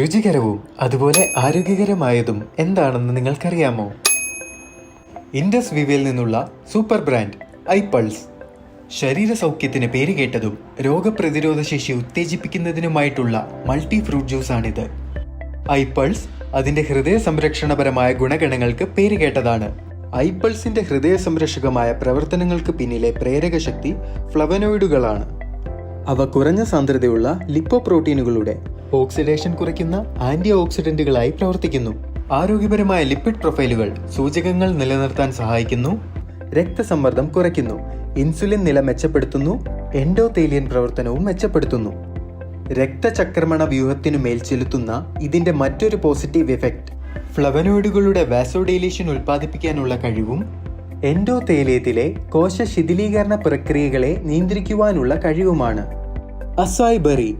രുചികരവും അതുപോലെ ആരോഗ്യകരമായതും എന്താണെന്ന് നിങ്ങൾക്കറിയാമോ? ഇൻഡസ് വിവയിൽ നിന്നുള്ള സൂപ്പർ ബ്രാൻഡ് ഐപൾസ് ശരീര സൗഖ്യത്തിന് പേരുകേട്ടതും രോഗപ്രതിരോധ ശേഷി ഉത്തേജിപ്പിക്കുന്നതിനുമായിട്ടുള്ള മൾട്ടി ഫ്രൂട്ട് ജ്യൂസാണിത്. ഐപൾസ് അതിന്റെ ഹൃദയ സംരക്ഷണപരമായ ഗുണഗണങ്ങൾക്ക് പേരുകേട്ടതാണ്. ഐപൾസിന്റെ ഹൃദയ സംരക്ഷകമായ പ്രവർത്തനങ്ങൾക്ക് പിന്നിലെ പ്രേരക ശക്തി ഫ്ലവനോയിഡുകളാണ്. അവ കുറഞ്ഞ സാന്ദ്രതയുള്ള ലിപ്പോപ്രോട്ടീനുകളുടെ ഓക്സിഡേഷൻ കുറയ്ക്കുന്ന ആന്റി ഓക്സിഡന്റുകളായി പ്രവർത്തിക്കുന്നു. ആരോഗ്യപരമായ ലിപ്പിഡ് പ്രൊഫൈലുകൾ സൂചകങ്ങൾ നിലനിർത്താൻ സഹായിക്കുന്നു. രക്തസമ്മർദ്ദം കുറയ്ക്കുന്നു. ഇൻസുലിൻ നില മെച്ചപ്പെടുത്തുന്നു. എൻഡോതേലിയൻ പ്രവർത്തനവും മെച്ചപ്പെടുത്തുന്നു. രക്തചക്രമണ വ്യൂഹത്തിനു മേൽ ചെലുത്തുന്ന ഇതിന്റെ മറ്റൊരു പോസിറ്റീവ് എഫക്റ്റ് ഫ്ലവനോയിഡുകളുടെ വാസോഡൈലേഷൻ ഉൽപ്പാദിപ്പിക്കാനുള്ള കഴിവും എൻഡോതേലിയത്തിലെ കോശ ശിഥിലീകരണ പ്രക്രിയകളെ നിയന്ത്രിക്കുവാനുള്ള കഴിവുമാണ്. അസായ് ബെറി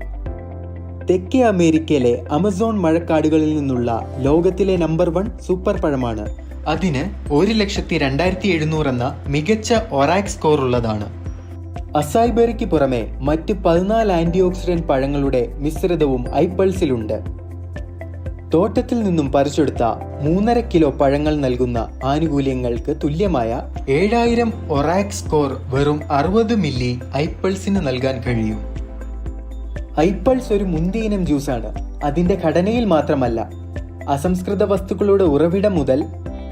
തെക്കേ അമേരിക്കയിലെ അമസോൺ മഴക്കാടുകളിൽ നിന്നുള്ള ലോകത്തിലെ നമ്പർ 1 സൂപ്പർ പഴമാണ്. അതിന് 1,02,700 എന്ന മികച്ച ഒറാക് സ്കോർ ഉള്ളതാണ്. അസായ് ബെറിക്ക് പുറമെ മറ്റ് 14 ആന്റി ഓക്സിഡന്റ് പഴങ്ങളുടെ മിശ്രിതവും ഐപൾസിലുണ്ട്. തോട്ടത്തിൽ നിന്നും പറിച്ചെടുത്ത 3.5 കിലോ പഴങ്ങൾ നൽകുന്ന ആനുകൂല്യങ്ങൾക്ക് തുല്യമായ 7000 ഒറാക് സ്കോർ വെറും 60 മില്ലി ഐപൾസിന് നൽകാൻ കഴിയും. ഐപൾസ് ഒരു മുന്തിയ ഇനം ജ്യൂസാണ്. അതിന്റെ ഘടനയിൽ മാത്രമല്ല, അസംസ്കൃത വസ്തുക്കളുടെ ഉറവിടം മുതൽ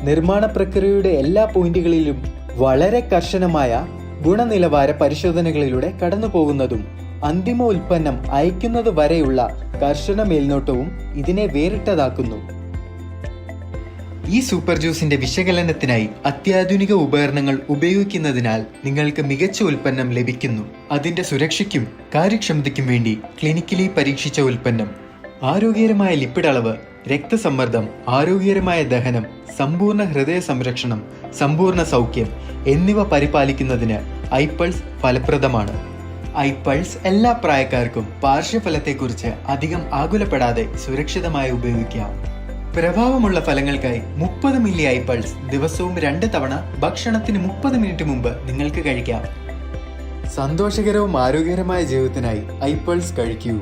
നിർമ്മാണ പ്രക്രിയയുടെ എല്ലാ പോയിന്റുകളിലും വളരെ കർശനമായ ഗുണനിലവാര പരിശോധനകളിലൂടെ കടന്നു പോകുന്നതും അന്തിമ ഉൽപ്പന്നം അയക്കുന്നത് വരെയുള്ള കർശന മേൽനോട്ടവും ഇതിനെ വേറിട്ടതാക്കുന്നു. ഈ സൂപ്പർ ജ്യൂസിന്റെ വിശകലനത്തിനായി അത്യാധുനിക ഉപകരണങ്ങൾ ഉപയോഗിക്കുന്നതിനാൽ നിങ്ങൾക്ക് മികച്ച ഉൽപ്പന്നം ലഭിക്കുന്നു. അതിന്റെ സുരക്ഷയ്ക്കും കാര്യക്ഷമതയ്ക്കും വേണ്ടി ക്ലിനിക്കലി പരീക്ഷിച്ച ഉൽപ്പന്നം. ആരോഗ്യകരമായ ലിപ്പിഡ് അളവ്, രക്തസമ്മർദ്ദം, ആരോഗ്യകരമായ ദഹനം, സമ്പൂർണ്ണ ഹൃദയ സംരക്ഷണം, സമ്പൂർണ്ണ സൗഖ്യം എന്നിവ പരിപാലിക്കുന്നതിന് ഐപൾസ് ഫലപ്രദമാണ്. ഐപൾസ് എല്ലാ പ്രായക്കാർക്കും പാർശ്വഫലത്തെക്കുറിച്ച് അധികം ആകുലപ്പെടാതെ സുരക്ഷിതമായി ഉപയോഗിക്കാം. പ്രഭാവമുള്ള ഫലങ്ങൾക്കായി 30 മില്ലി ഐപൾസ് ദിവസവും 2 തവണ ഭക്ഷണത്തിന് 30 മിനിറ്റ് മുമ്പ് നിങ്ങൾക്ക് കഴിക്കാം. സന്തോഷകരവും ആരോഗ്യകരമായ ജീവിതത്തിനായി ഐപൾസ് കഴിക്കൂ.